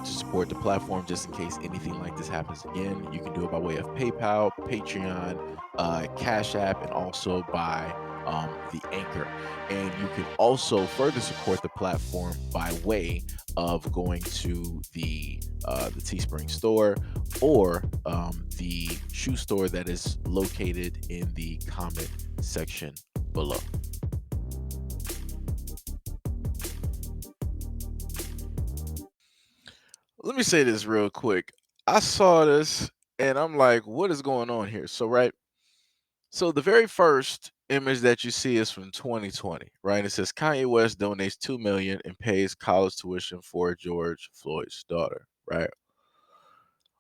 to support the platform just in case anything like this happens again, you can do it by way of PayPal, Patreon, Cash App, and also by the Anchor. And you can also further support the platform by way of going to the Teespring store or the shoe store that is located in the comment section below. Let me say this real quick. I saw this and I'm like, what is going on here? So, right. So, the very first image that you see is from 2020, right? It says Kanye West donates 2 million and pays college tuition for George Floyd's daughter, right?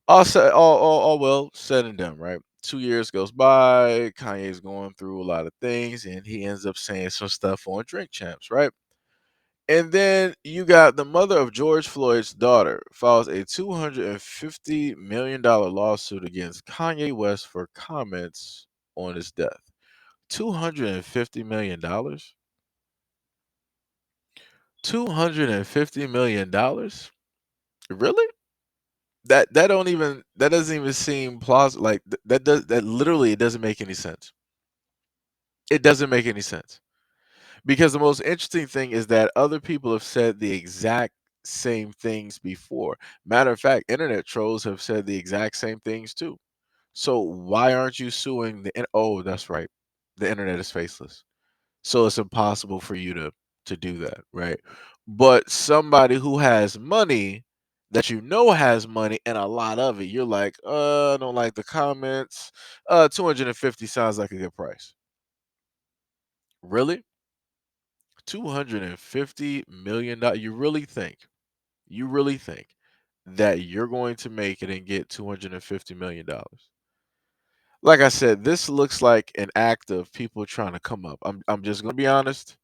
All well said and done, right? 2 years goes by, Kanye's going through a lot of things, and he ends up saying some stuff on Drink Champs, right? And then you got the mother of George Floyd's daughter files a $250 million lawsuit against Kanye West for comments on his death. $250 million? $250 million? Really? That doesn't even seem plausible. Like that literally it doesn't make any sense. It doesn't make any sense. Because the most interesting thing is that other people have said the exact same things before. Matter of fact, internet trolls have said the exact same things too. So why aren't you suing oh, that's right. The internet is faceless. So it's impossible for you to do that, right? But somebody who has money that you know has money and a lot of it, you're like, I don't like the comments. 250 sounds like a good price. Really? $250 million. You really think that you're going to make it and get $250 million? Like I said, this looks like an act of people trying to come up. I'm just gonna be honest.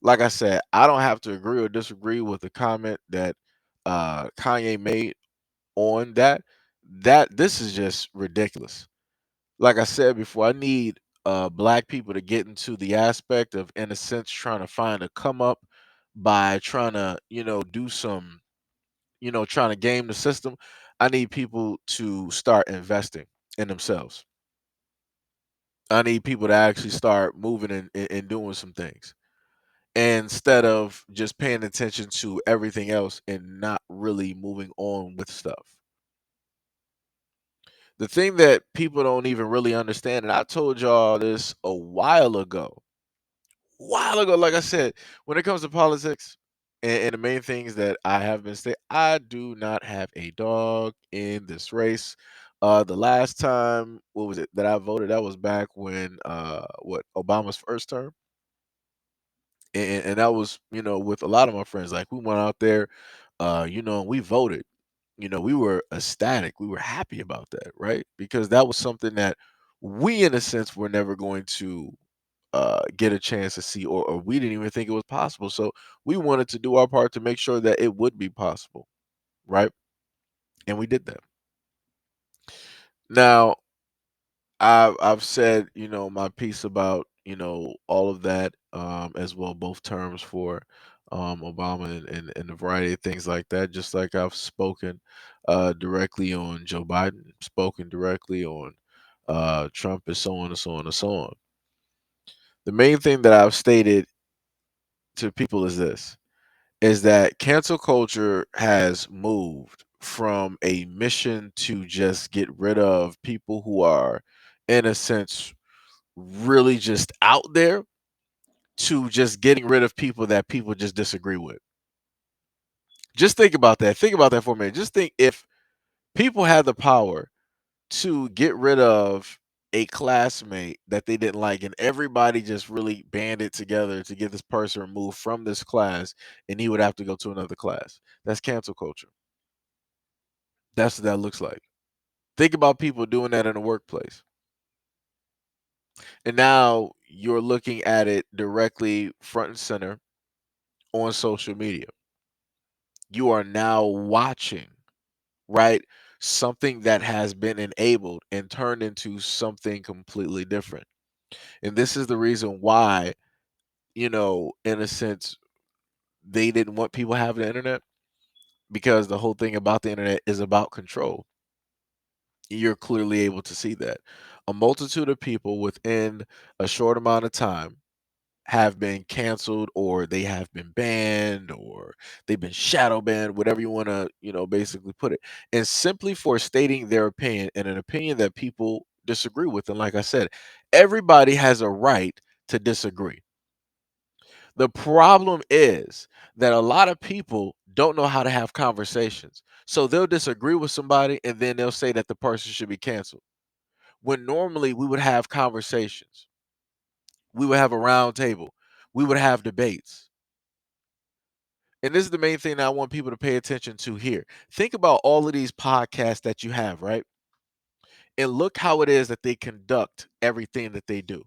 Like I said, I don't have to agree or disagree with the comment that Kanye made on that. That this is just ridiculous. Like I said before, I need black people to get into the aspect of, in a sense, trying to find a come up by trying to, do some, trying to game the system. I need people to start investing in themselves. I need people to actually start moving and doing some things instead of just paying attention to everything else and not really moving on with stuff. The thing that people don't even really understand, and I told y'all this a while ago, like I said, when it comes to politics and the main things that I have been saying, I do not have a dog in this race. The last time, what was it that I voted? That was back when what Obama's first term, and that was with a lot of my friends. Like we went out there, we voted. We were ecstatic. We were happy about that, right? Because that was something that we, in a sense, were never going to get a chance to see, or we didn't even think it was possible. So we wanted to do our part to make sure that it would be possible, right? And we did that. Now, I've said my piece about all of that as well, both terms for Obama and a variety of things like that. Just like I've spoken directly on Joe Biden, spoken directly on Trump, and so on and so on and so on. The main thing that I've stated to people is that cancel culture has moved from a mission to just get rid of people who are, in a sense, really just out there, to just getting rid of people that people just disagree with. Just think about that. Think about that for a minute. Just think if people had the power to get rid of a classmate that they didn't like and everybody just really banded together to get this person removed from this class and he would have to go to another class. That's cancel culture. That's what that looks like. Think about people doing that in the workplace. And now you're looking at it directly front and center on social media. You are now watching, right? Something that has been enabled and turned into something completely different. And this is the reason why, in a sense, they didn't want people having the internet. because the whole thing about the internet is about control. You're clearly able to see that. A multitude of people within a short amount of time have been canceled, or they have been banned, or they've been shadow banned, whatever you want to, basically put it. And simply for stating their opinion, and an opinion that people disagree with. And like I said, everybody has a right to disagree. The problem is that a lot of people don't know how to have conversations. So they'll disagree with somebody and then they'll say that the person should be canceled. When normally we would have conversations, we would have a round table, we would have debates. And this is the main thing that I want people to pay attention to here. Think about all of these podcasts that you have, right? And look how it is that they conduct everything that they do.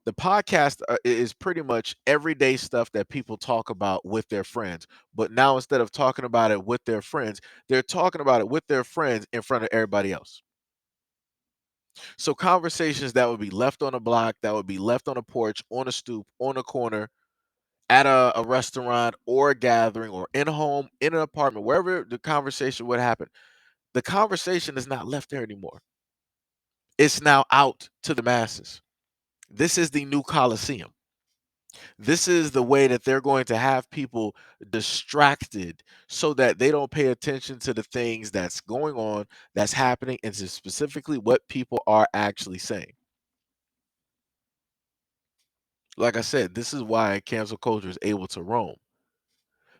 The podcast is pretty much everyday stuff that people talk about with their friends. But now instead of talking about it with their friends, they're talking about it with their friends in front of everybody else. So conversations that would be left on a block, that would be left on a porch, on a stoop, on a corner, at a restaurant or a gathering or in a home, in an apartment, wherever the conversation would happen. The conversation is not left there anymore. It's now out to the masses. This is the new Coliseum. This is the way that they're going to have people distracted so that they don't pay attention to the things that's going on, that's happening, and to specifically what people are actually saying. Like I said, this is why cancel culture is able to roam,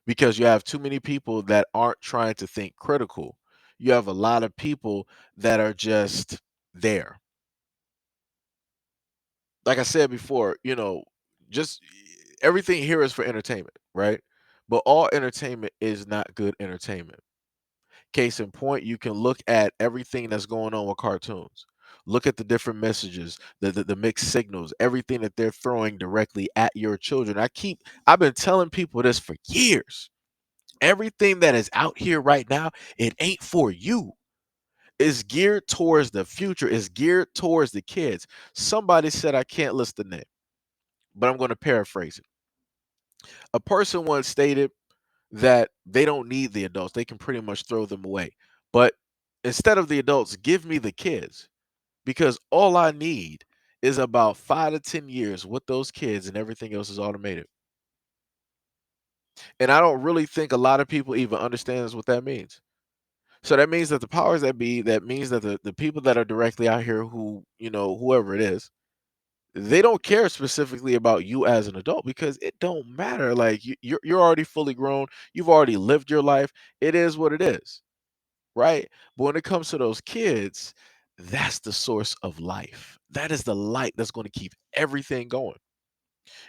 because you have too many people that aren't trying to think critical. You have a lot of people that are just there. Like I said before, just everything here is for entertainment, right? But all entertainment is not good entertainment. Case in point, you can look at everything that's going on with cartoons. Look at the different messages, the mixed signals, everything that they're throwing directly at your children. I've been telling people this for years. Everything that is out here right now, it ain't for you. It's geared towards the future. It's geared towards the kids. Somebody said, I can't list the name, but I'm going to paraphrase it. A person once stated that they don't need the adults. They can pretty much throw them away. But instead of the adults, give me the kids, because all I need is about 5 to 10 years with those kids, and everything else is automated. And I don't really think a lot of people even understands what that means. So that means that the powers that be, that means that the people that are directly out here, who, whoever it is, they don't care specifically about you as an adult, because it don't matter. Like you're already fully grown. You've already lived your life. It is what it is, right? But when it comes to those kids, that's the source of life. That is the light that's going to keep everything going.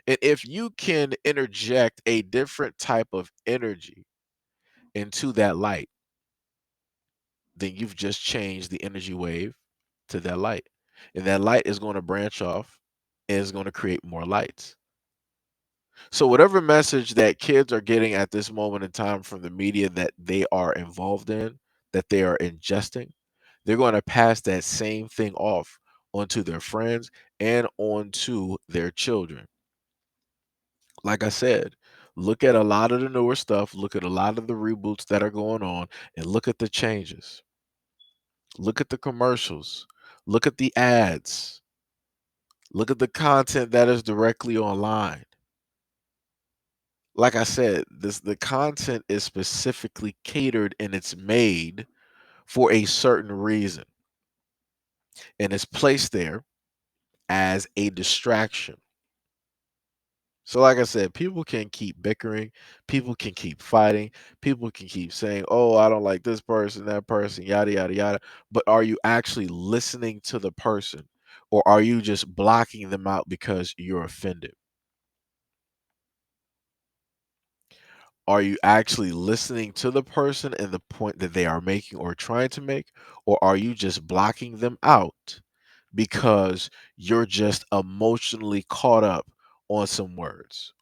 And if you can interject a different type of energy into that light, then you've just changed the energy wave to that light. And that light is going to branch off and is going to create more lights. So, whatever message that kids are getting at this moment in time from the media that they are involved in, that they are ingesting, they're going to pass that same thing off onto their friends and onto their children. Like I said, look at a lot of the newer stuff, look at a lot of the reboots that are going on, and look at the changes. Look at the commercials. Look at the ads. Look at the content that is directly online. Like I said, the content is specifically catered and it's made for a certain reason. And it's placed there as a distraction. So like I said, people can keep bickering, people can keep fighting, people can keep saying, "Oh, I don't like this person, that person, yada yada yada." But are you actually listening to the person, or are you just blocking them out because you're offended? Are you actually listening to the person and the point that they are making or trying to make, or are you just blocking them out because you're just emotionally caught up on some words?